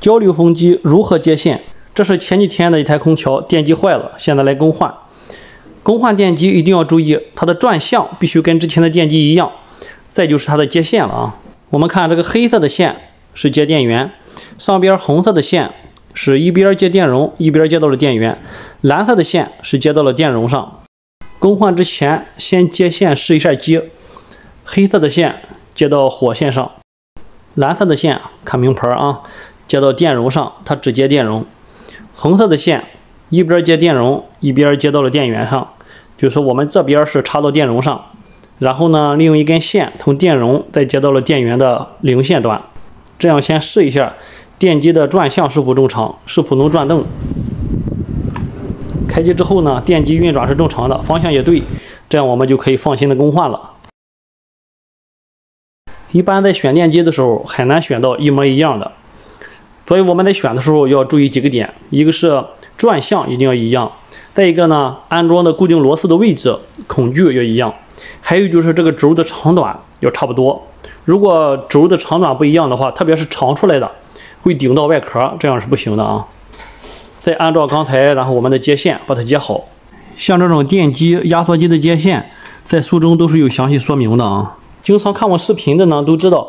交流风机如何接线？这是前几天的一台空调电机坏了，现在来更换。更换电机一定要注意，它的转向必须跟之前的电机一样。再就是它的接线了啊。我们看这个黑色的线是接电源，上边红色的线是一边接电容，一边接到了电源，蓝色的线是接到了电容上。更换之前先接线试一下机，黑色的线接到火线上，蓝色的线看名牌啊，接到电容上，它只接电容。红色的线一边接电容，一边接到了电源上，就是说我们这边是插到电容上，然后呢，利用一根线从电容再接到了电源的零线端。这样先试一下电机的转向是否正常，是否能转动。开机之后呢，电机运转是正常的，方向也对，这样我们就可以放心的更换了。一般在选电机的时候很难选到一模一样的，所以我们在选的时候要注意几个点，一个是转向一定要一样，再一个呢，安装的固定螺丝的位置孔距要一样，还有就是这个轴的长短要差不多。如果轴的长短不一样的话，特别是长出来的会顶到外壳，这样是不行的啊。再按照刚才，然后我们的接线把它接好。像这种电机、压缩机的接线，在书中都是有详细说明的啊。经常看我视频的呢都知道，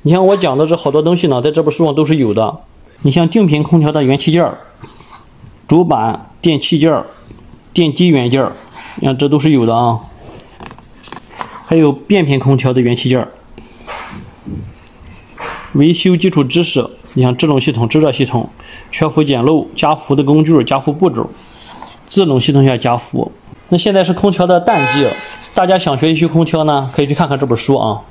你像我讲的这好多东西呢，在这本书上都是有的。你像净频空调的元器件、主板、电器件、电机元件，你看这都是有的啊。还有变频空调的元器件。维修基础知识，你像制冷系统、制热系统、缺氟检漏、加氟的工具、加氟步骤、制冷系统下加氟。那现在是空调的淡季，大家想学习空调呢，可以去看看这本书啊。